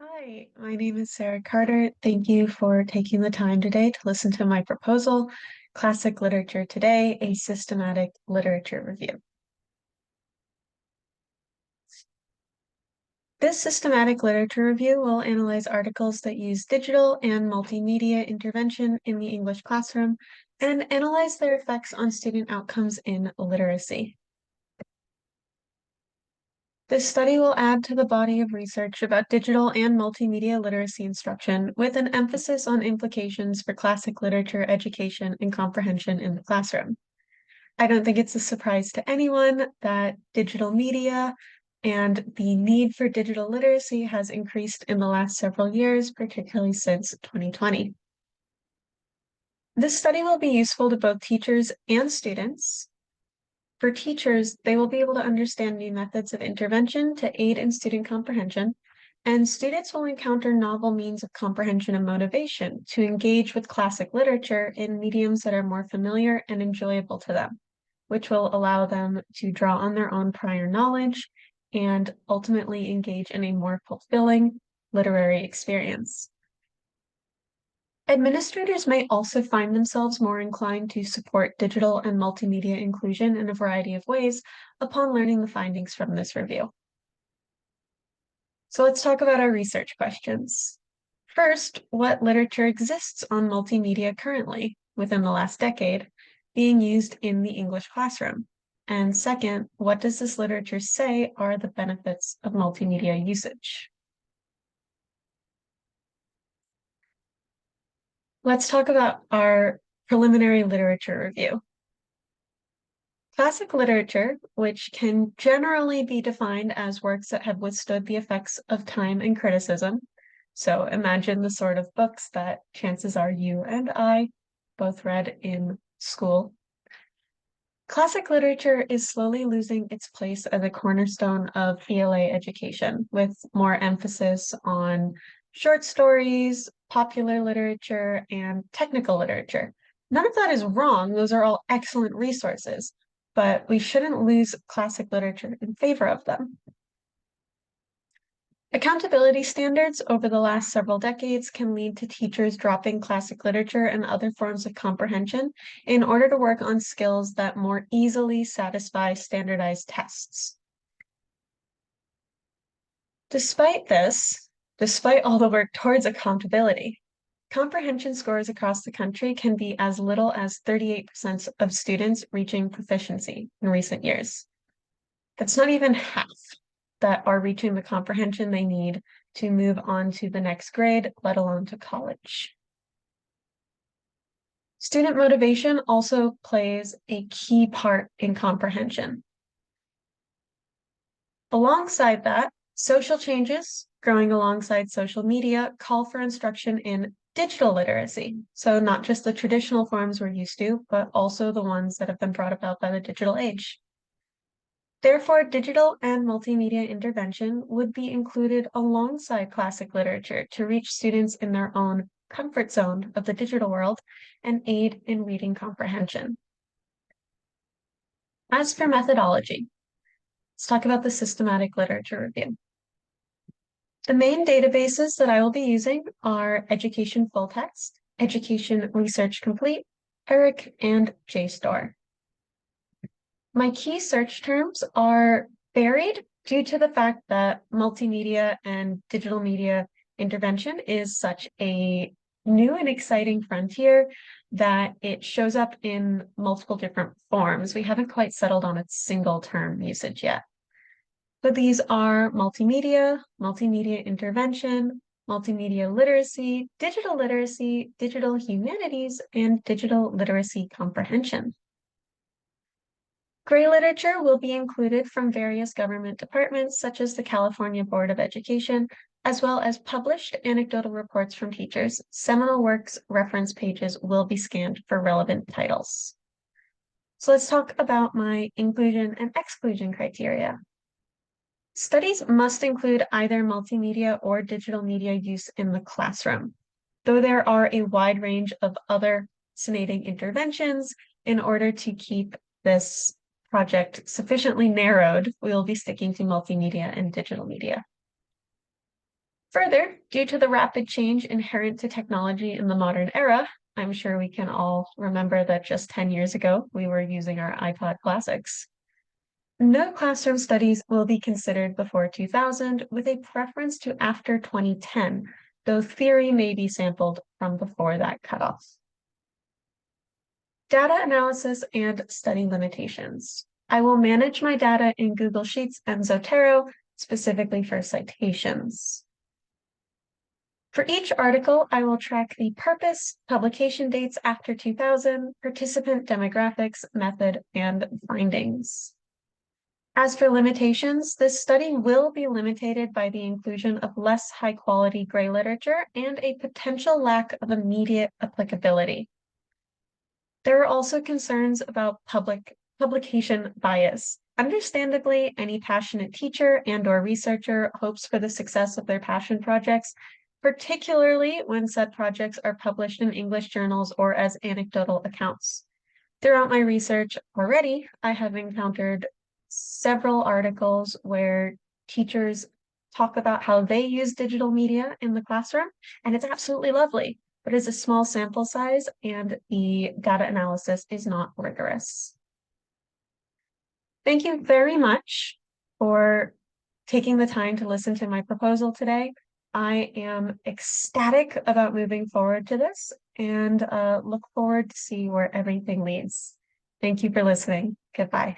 Hi, my name is Sarah Carter. Thank you for taking the time today to listen to my proposal, Classic Literature Today, a Systematic Literature Review. This systematic literature review will analyze articles that use digital and multimedia intervention in the English classroom and analyze their effects on student outcomes in literacy. This study will add to the body of research about digital and multimedia literacy instruction with an emphasis on implications for classic literature education and comprehension in the classroom. I don't think it's a surprise to anyone that digital media and the need for digital literacy has increased in the last several years, particularly since 2020. This study will be useful to both teachers and students. For teachers, they will be able to understand new methods of intervention to aid in student comprehension, and students will encounter novel means of comprehension and motivation to engage with classic literature in mediums that are more familiar and enjoyable to them, which will allow them to draw on their own prior knowledge and ultimately engage in a more fulfilling literary experience. Administrators may also find themselves more inclined to support digital and multimedia inclusion in a variety of ways upon learning the findings from this review. So let's talk about our research questions. First, what literature exists on multimedia currently within the last decade being used in the English classroom? And second, what does this literature say are the benefits of multimedia usage? Let's talk about our preliminary literature review. Classic literature, which can generally be defined as works that have withstood the effects of time and criticism. So imagine the sort of books that chances are you and I both read in school. Classic literature is slowly losing its place as a cornerstone of ELA education, with more emphasis on short stories, popular literature, and technical literature. None of that is wrong. Those are all excellent resources, but we shouldn't lose classic literature in favor of them. Accountability standards over the last several decades can lead to teachers dropping classic literature and other forms of comprehension in order to work on skills that more easily satisfy standardized tests. Despite this, despite all the work towards accountability, comprehension scores across the country can be as little as 38% of students reaching proficiency in recent years. That's not even half that are reaching the comprehension they need to move on to the next grade, let alone to college. Student motivation also plays a key part in comprehension. Alongside that, social changes growing alongside social media call for instruction in digital literacy. So not just the traditional forms we're used to, but also the ones that have been brought about by the digital age. Therefore, digital and multimedia intervention would be included alongside classic literature to reach students in their own comfort zone of the digital world and aid in reading comprehension. As for methodology, let's talk about the systematic literature review. The main databases that I will be using are Education Full Text, Education Research Complete, ERIC, and JSTOR. My key search terms are varied due to the fact that multimedia and digital media intervention is such a new and exciting frontier that it shows up in multiple different forms. We haven't quite settled on its single term usage yet. But these are multimedia, multimedia intervention, multimedia literacy, digital humanities, and digital literacy comprehension. Gray literature will be included from various government departments, such as the California Board of Education, as well as published anecdotal reports from teachers. Seminal works reference pages will be scanned for relevant titles. So let's talk about my inclusion and exclusion criteria. Studies must include either multimedia or digital media use in the classroom, though there are a wide range of other fascinating interventions. In order to keep this project sufficiently narrowed, we will be sticking to multimedia and digital media. Further, due to the rapid change inherent to technology in the modern era, I'm sure we can all remember that just 10 years ago, we were using our iPod classics. No classroom studies will be considered before 2000, with a preference to after 2010, though theory may be sampled from before that cutoff. Data analysis and study limitations. I will manage my data in Google Sheets and Zotero, specifically for citations. For each article, I will track the purpose, publication dates after 2000, participant demographics, method, and findings. As for limitations, this study will be limited by the inclusion of less high-quality gray literature and a potential lack of immediate applicability. There are also concerns about publication bias. Understandably, any passionate teacher and/or researcher hopes for the success of their passion projects, particularly when said projects are published in English journals or as anecdotal accounts. Throughout my research already, I have encountered several articles where teachers talk about how they use digital media in the classroom, and it's absolutely lovely, but it's a small sample size and the data analysis is not rigorous. Thank you very much for taking the time to listen to my proposal today. I am ecstatic about moving forward to this and look forward to see where everything leads. Thank you for listening. Goodbye.